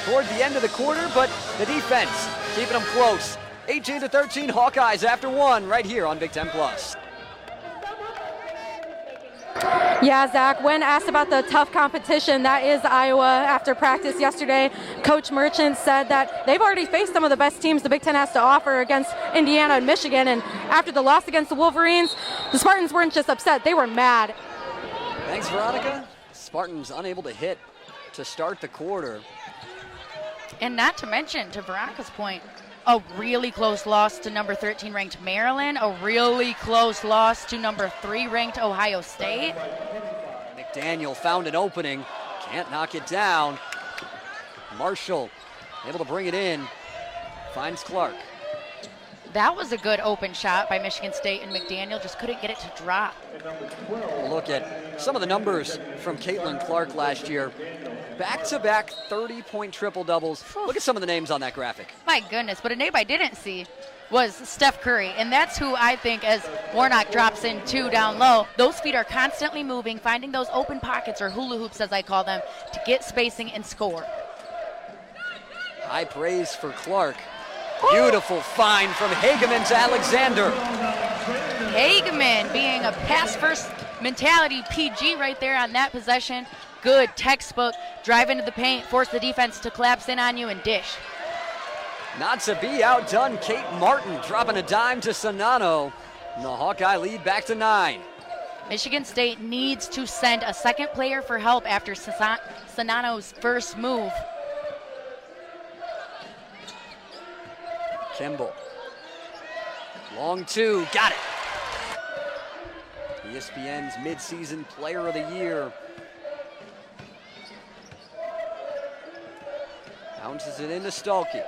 toward the end of the quarter, but the defense keeping them close. 18-13 Hawkeyes after one right here on Big Ten Plus. Yeah, Zach, when asked about the tough competition that is Iowa after practice yesterday, Coach Merchant said that they've already faced some of the best teams the Big Ten has to offer against Indiana and Michigan, and after the loss against the Wolverines, the Spartans weren't just upset, they were mad. Thanks, Veronica. Spartans unable to hit to start the quarter. And not to mention, to Veronica's point, a really close loss to number 13 ranked Maryland, a really close loss to number 3 ranked Ohio State. McDaniel found an opening, can't knock it down. Marshall able to bring it in, finds Clark. That was a good open shot by Michigan State, and McDaniel just couldn't get it to drop. We'll look at some of the numbers from Caitlin Clark last year. Back-to-back 30-point triple-doubles. Look at some of the names on that graphic. My goodness, but a name I didn't see was Steph Curry, and that's who I think, as Warnock drops in 2 down low, those feet are constantly moving, finding those open pockets, or hula hoops as I call them, to get spacing and score. High praise for Clark. Beautiful find from Hageman to Alexander. Hageman being a pass-first mentality PG right there on that possession. Good textbook, drive into the paint, force the defense to collapse in on you and dish. Not to be outdone, Kate Martin dropping a dime to Czinano. And the Hawkeye lead back to 9. Michigan State needs to send a second player for help after Czinano's first move. Kimball. Long 2, got it. ESPN's midseason player of the year. Bounces it into Stolke.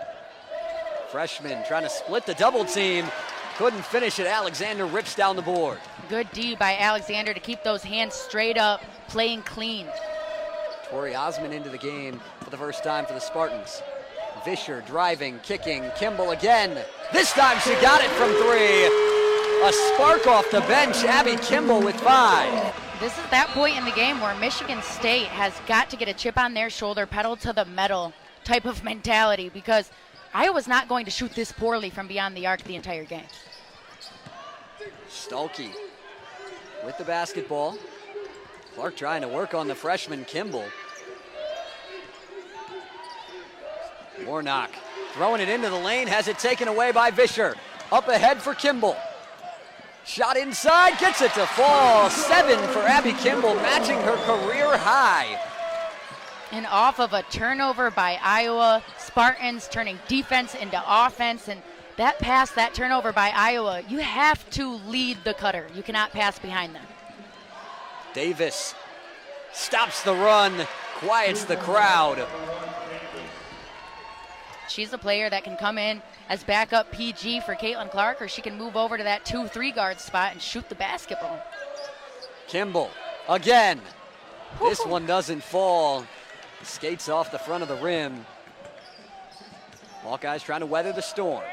Freshman trying to split the double team. Couldn't finish it. Alexander rips down the board. Good D by Alexander to keep those hands straight up, playing clean. Tori Osman into the game for the first time for the Spartans. Vischer driving, kicking, Kimball again. This time she got it from 3. A spark off the bench, Abby Kimball with 5. This is that point in the game where Michigan State has got to get a chip on their shoulder, pedal to the metal type of mentality, because Iowa's not going to shoot this poorly from beyond the arc the entire game. Stolke with the basketball. Clark trying to work on the freshman Kimball. Warnock throwing it into the lane, has it taken away by Vischer. Up ahead for Kimball. Shot inside, gets it to fall. 7 for Abby Kimball, matching her career high. And off of a turnover by Iowa, Spartans turning defense into offense, and that pass, that turnover by Iowa, you have to lead the cutter. You cannot pass behind them. Davis stops the run, quiets the crowd. She's a player that can come in as backup PG for Caitlin Clark, or she can move over to that 2-3 guard spot and shoot the basketball. Kimball again. This one doesn't fall. Skates off the front of the rim. Hawkeyes trying to weather the storm.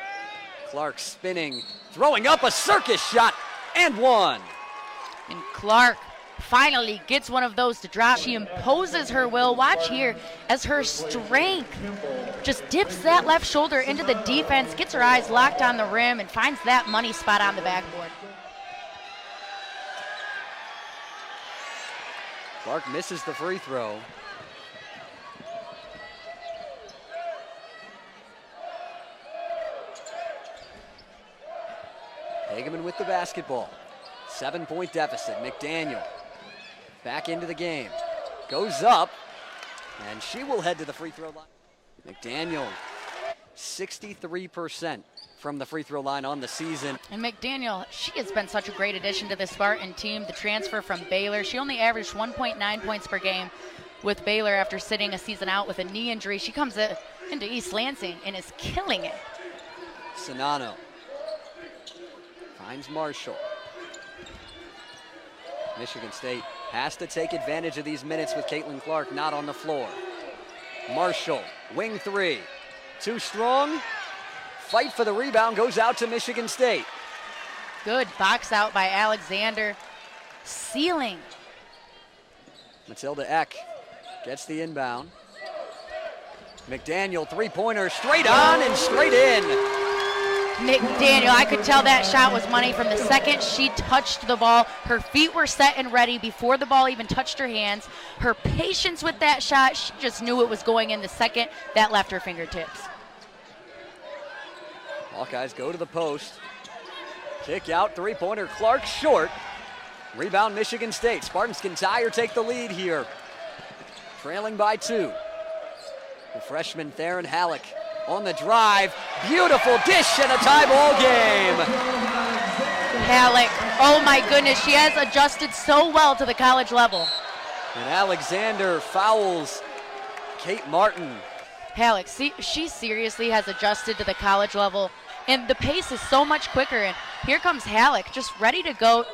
Clark spinning, throwing up a circus shot, and 1. And Clark finally gets one of those to drop. She imposes her will. Watch here as her strength just dips that left shoulder into the defense, gets her eyes locked on the rim, and finds that money spot on the backboard. Clark misses the free throw. Hageman with the basketball. 7-point deficit. McDaniel back into the game. Goes up, and she will head to the free throw line. McDaniel, 63% from the free throw line on the season. And McDaniel, she has been such a great addition to the Spartan team. The transfer from Baylor, she only averaged 1.9 points per game with Baylor after sitting a season out with a knee injury. She comes into East Lansing and is killing it. Czinano finds Marshall. Michigan State has to take advantage of these minutes with Caitlin Clark not on the floor. Marshall, wing 3. Too strong. Fight for the rebound goes out to Michigan State. Good box out by Alexander. Sealing. Matilda Eck gets the inbound. McDaniel, three-pointer, straight on and straight in. McDaniel, I could tell that shot was money from the second she touched the ball. Her feet were set and ready before the ball even touched her hands. Her patience with that shot, she just knew it was going in the second that left her fingertips. Hawkeyes go to the post. Kick out, three-pointer, Clark short. Rebound, Michigan State. Spartans can tie or take the lead here. Trailing by 2. The freshman Theron Halleck on the drive. Beautiful dish and a tie ball game. Halleck, oh my goodness, she has adjusted so well to the college level. And Alexander fouls Kate Martin. Halleck, she seriously has adjusted to the college level, and the pace is so much quicker. And here comes Halleck, just ready to go.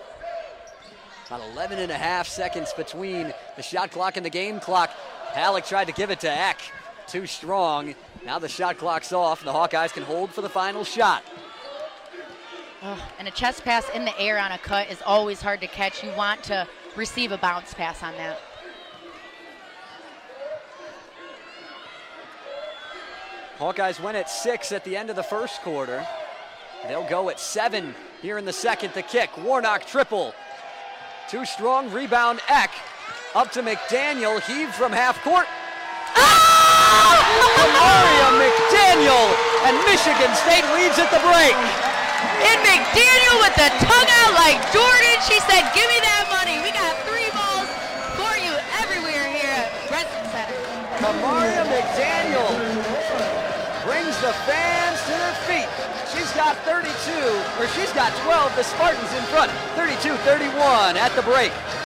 About 11 and a half seconds between the shot clock and the game clock. Halleck tried to give it to Eck. Too strong. Now the shot clock's off. The Hawkeyes can hold for the final shot. Oh, and a chest pass in the air on a cut is always hard to catch. You want to receive a bounce pass on that. Hawkeyes went at 6 at the end of the first quarter. They'll go at 7 here in the second. The kick, Warnock triple. Too strong, rebound Eck. Up to McDaniel, heaved from half court. Maria McDaniel, and Michigan State leads at the break. And McDaniel with the tongue out like Jordan. She said, give me that money. We got 3 balls for you everywhere here at Breslin Center. Maria McDaniel brings the fans to their feet. She's got 32, or she's got 12. The Spartans in front, 32-31 at the break.